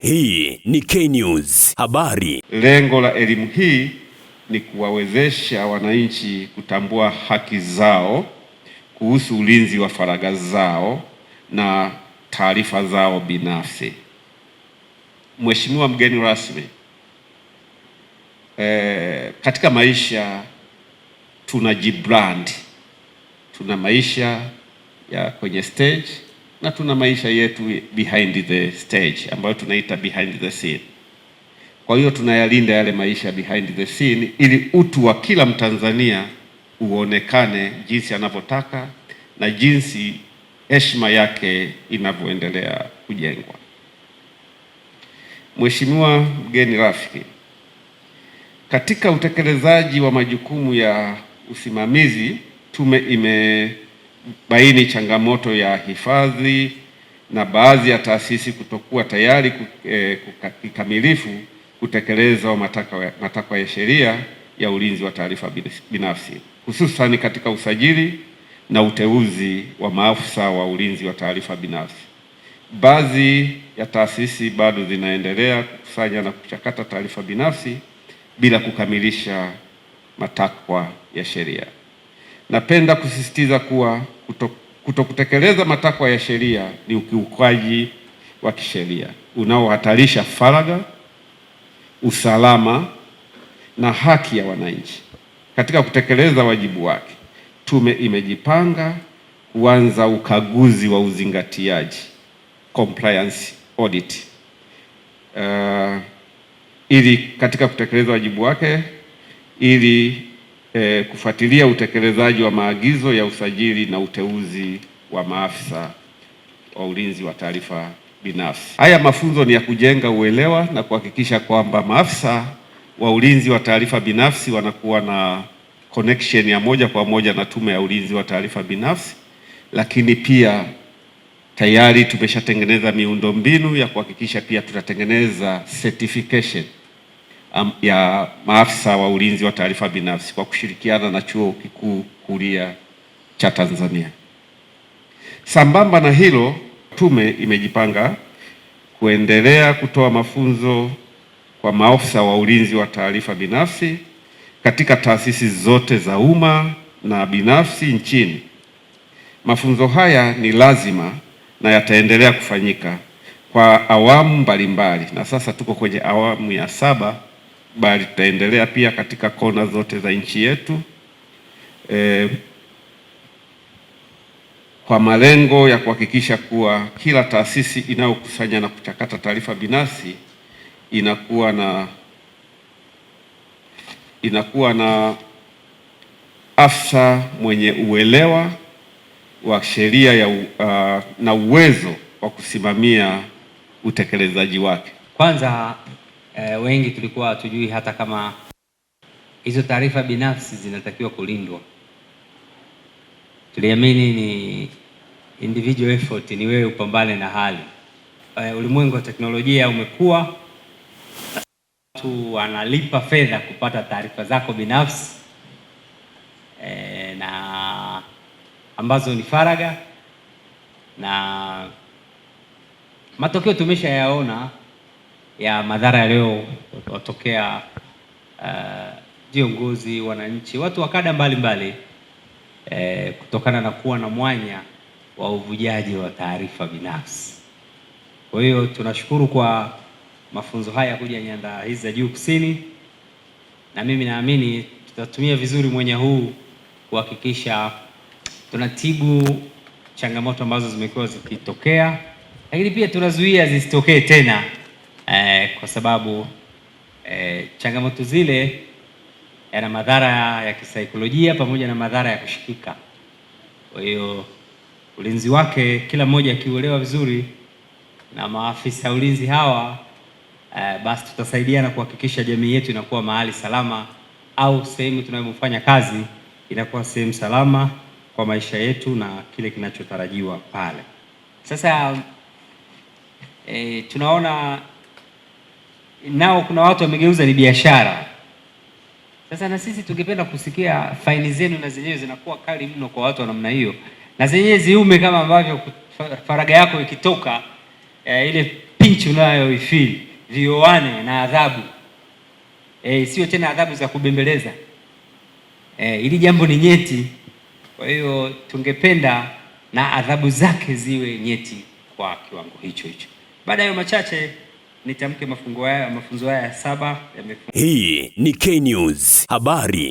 Hii ni K-News habari. Lengo la elimu hii ni kuwawezesha wananchi kutambua haki zao kuhusu ulinzi wa faragha zao na taarifa zao binafsi. Mheshimiwa mgeni rasmi, katika maisha tunajibrand. Tuna maisha ya kwenye stage na tuna maisha yetu behind the stage ambayo tunaita behind the scene. Kwa hiyo tunayalinda yale maisha behind the scene ili utu wa kila Mtanzania uonekane jinsi anavyotaka na jinsi heshima yake inavyoendelea kujengwa. Mheshimiwa mgeni rafiki, katika utekelezaji wa majukumu ya usimamizi, tume imebaini changamoto ya hifadhi na baadhi ya taasisi kutokuwa tayari kikamilifu kutekeleza matakwa ya sheria ya ulinzi wa taarifa binafsi, hususan katika usajili na uteuzi wa maafisa wa ulinzi wa taarifa binafsi. Baadhi ya taasisi bado zinaendelea kukusanya na kuchakata taarifa binafsi bila kukamilisha matakwa ya sheria. Napenda kusisitiza kuwa kutokutekeleza matakwa ya sheria ni ukiukaji wa kisheria unaohatarisha faragha, usalama na haki ya wananchi. Katika kutekeleza wajibu wake, tume imejipanga kuanza ukaguzi wa uzingatiaji, compliance audit, ili katika kutekeleza wajibu wake ili kufuatilia utekelezaji wa maagizo ya usajili na uteuzi wa maafisa wa ulinzi wa taarifa binafsi. Haya mafunzo ni ya kujenga uelewa na kuhakikisha kwamba maafisa wa ulinzi wa taarifa binafsi wanakuwa na connection ya moja kwa moja na Tume ya Ulinzi wa Taarifa Binafsi, lakini pia tayari tumeshatengeneza miundombinu ya kuhakikisha pia tutatengeneza certification ya maafisa wa ulinzi wa taarifa binafsi kwa kushirikiana na Chuo Kikuu Huria cha Tanzania. Sambamba na hilo, tume imejipanga kuendelea kutoa mafunzo kwa maafisa wa ulinzi wa taarifa binafsi katika taasisi zote za umma na binafsi nchini. Mafunzo haya ni lazima na yataendelea kufanyika kwa awamu mbalimbali, na sasa tuko kwenye awamu ya 7, bali tutaendelea pia katika kona zote za nchi yetu kwa malengo ya kuhakikisha kuwa kila taasisi inayokusanya na kuchakata taarifa binafsi inakuwa na afisa mwenye uelewa wa sheria na uwezo wa kusimamia utekelezaji wake. Kwanza wengi tulikuwa hatujui hata kama hizo taarifa binafsi zinatakiwa kulindwa. Tuliamini ni individual effort, ni wewe upambane na hali. Ulimwengu wa teknolojia umekuwa, watu wanalipa fedha kupata taarifa zako binafsi na ambazo ni faragha, na matokeo tumeshayaona ya madhara yaliyotokea viongozi, wananchi, watu wa kada mbalimbali kutokana na kuwa na mwanya wa uvujaji wa taarifa binafsi. Kwa hiyo tunashukuru kwa mafunzo haya kuja nyanda hizi za juu kusini, na mimi naamini tutatumia vizuri mwanya huu kuhakikisha tunatibu changamoto ambazo zimekuwa zikitokea, lakini pia tunazuia zisitokee tena kwa sababu changamoto zile yana madhara ya kisaikolojia pamoja na madhara ya kushikika. Kwa hiyo ulinzi wake kila mmoja akiuelewa vizuri na maafisa ulinzi hawa basi tutasaidiana kuhakikisha jamii yetu inakuwa mahali salama, au sehemu tunayofanya kazi inakuwa sehemu salama kwa maisha yetu na kile kinachotarajiwa pale. Sasa tunaona nao kuna watu wamegeuza ni biashara. Sasa na sisi tungependa kusikia faini zenu na zenyewe zinakuwa kali mno kwa watu wa namna hiyo, na zenyewe ziume kama ambavyo faragha yako ikitoka ile pinch unayoifeel vioane na adhabu. Sio tena adhabu za kubembeleza. Ili jambo ni nyeti, kwa hiyo tungependa na adhabu zake ziwe nyeti kwa kiwango hicho hicho. Baada ya machache nitamke mafunzo haya 7 Hii ni K News habari.